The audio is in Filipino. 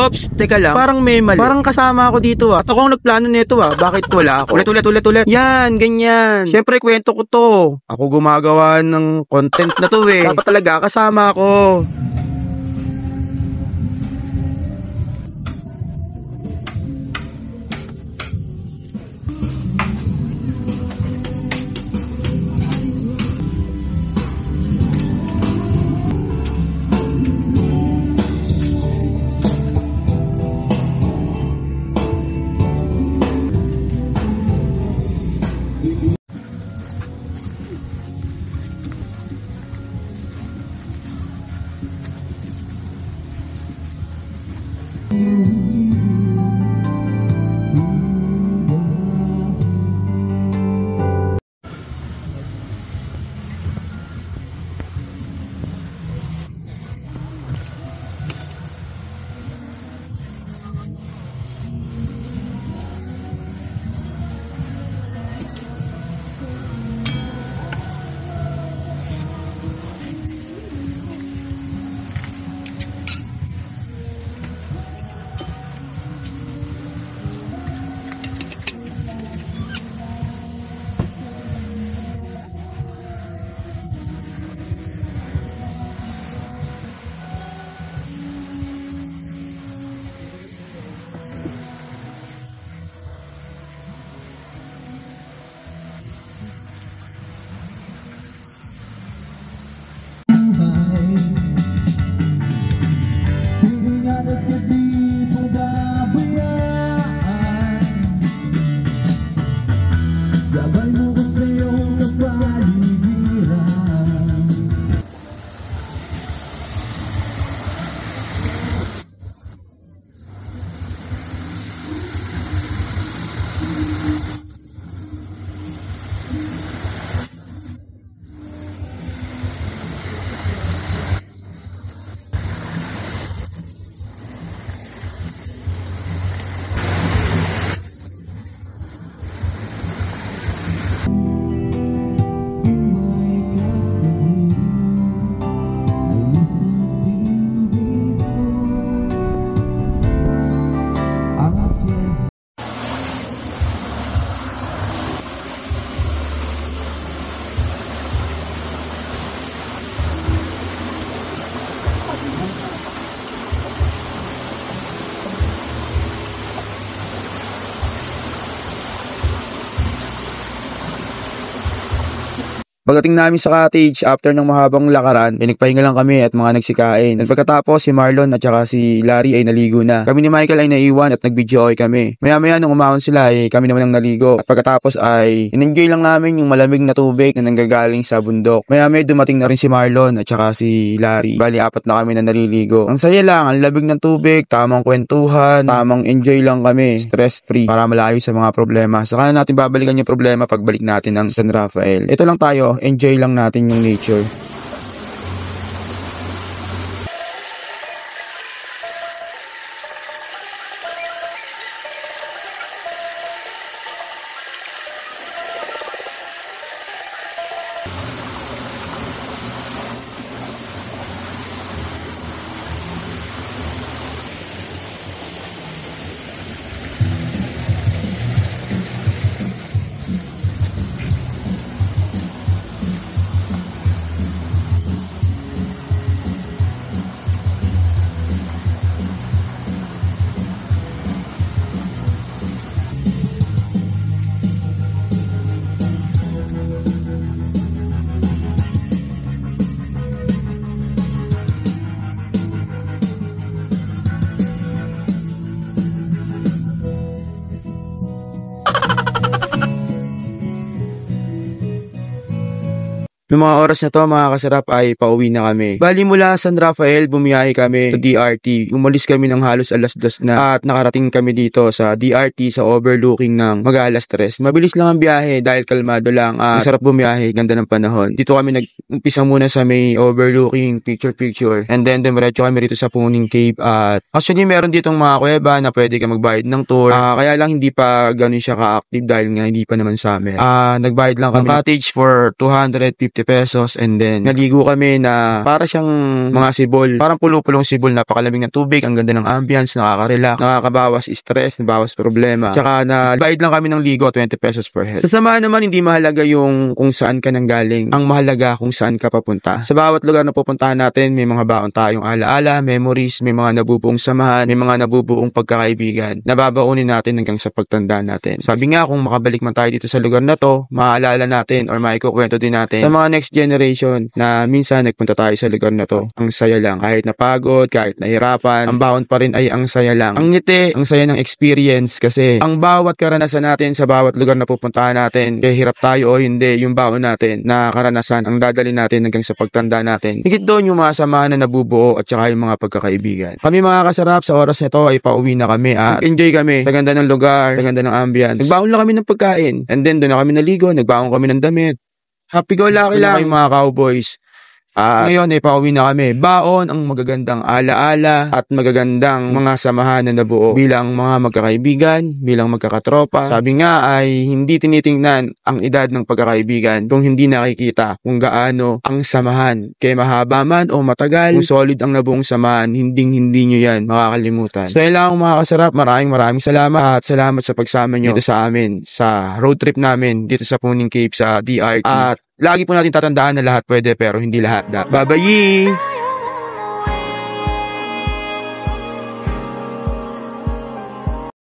Ops, teka lang. Parang may mali. Parang kasama ako dito ah. At ako ang nagplano nito ah. Bakit wala ako? Ulit. Yan, ganyan. Siyempre, kwento ko to. Ako gumagawa ng content na to eh. Dapat talaga kasama ako. Pagdating namin sa cottage, after ng mahabang lakaran, nagpahinga lang kami at mga nagsikain. At pagkatapos, si Marlon at saka si Larry ay naligo na. Kami ni Michael ay naiwan at nag-video okay kami. Maya-maya nung umahon sila ay kami naman ang naligo. At pagkatapos ay in-enjoy lang namin yung malamig na tubig na nanggagaling sa bundok. Maya-maya dumating na rin si Marlon at saka si Larry. Bali, 4 na kami na naliligo. Ang saya lang, ang labig ng tubig, tamang kwentuhan, tamang enjoy lang kami, stress-free para malayo sa mga problema. Saka natin babalikan yung problema pagbalik natin ng San Rafael. Ito lang tayo, enjoy lang natin yung nature. Noong mga oras na to, mga kasarap, ay pauwi na kami. Bali mula San Rafael, bumiyahe kami sa DRT. Umalis kami ng halos 2:00 na at nakarating kami dito sa DRT sa overlooking ng mag-alas 3. Mabilis lang ang biyahe dahil kalmado lang. Masarap bumiyahe, ganda ng panahon. Dito kami nag-umpisa muna sa may overlooking picture. And then dumiretso kami rito sa Puning Cave. At actually meron ditong mga kuweba na pwede ka magbayad ng tour. Kaya lang hindi pa ganun siya ka-active dahil nga hindi pa naman summer. Nagbayad lang kami ng cottage for 250 pesos, and then naligo kami na para siyang mga sibol, parang pulo-pulong sibol, napakalamig ng tubig, ang ganda ng ambience, nakaka-relax, nakakabawas stress, nabawas problema. Tsaka na bayad lang kami ng ligo, 20 pesos per head. Sa samahan naman, hindi mahalaga yung kung saan ka nanggaling, ang mahalaga kung saan ka papunta. Sa bawat lugar na pupuntahan natin, may mga baon tayong alaala, memories, may mga nabubuong samahan, may mga nabubuong pagkakaibigan, nababaunin natin hanggang sa pagtanda natin. Sabi nga, kung makabalik man tayo dito sa lugar na to, maaalala natin or maikukwento din natin sa mga next generation na minsan nagpunta tayo sa lugar na to. Ang saya lang, kahit napagod, kahit nahirapan, ang baon pa rin ay ang saya lang. Ang ngiti, ang saya ng experience, kasi ang bawat karanasan natin sa bawat lugar na pupuntahan natin, kaya hirap tayo o hindi, yung baon natin na karanasan ang dadalhin natin hanggang sa pagtanda natin. Higit doon yung mga samahan na nabubuo at saka yung mga pagkakaibigan. Kami mga kasarap, sa oras nito ay pauwi na kami at enjoy kami sa ganda ng lugar, sa ganda ng ambience. Nagbaon lang kami ng pagkain, and then doon na kami naligo, nagbaon kami ng damit. Happy go lucky lang yung mga cowboys. Ngayon ay pauwi na kami. Baon ang magagandang alaala at magagandang mga samahan na nabuo bilang mga magkakaibigan, bilang magkakatropa. Sabi nga ay hindi tinitingnan ang edad ng pagkakaibigan kung hindi nakikita kung gaano ang samahan. Kaya mahaba man o matagal, kung solid ang nabuong samahan, hindi nyo yan makakalimutan. So yun lang mga kasarap, maraming salamat at salamat sa pagsama nyo dito sa amin sa road trip namin dito sa Puning Cave sa DRT. At lagi po natin tatandaan na lahat pwede pero hindi lahat. Bye-bye!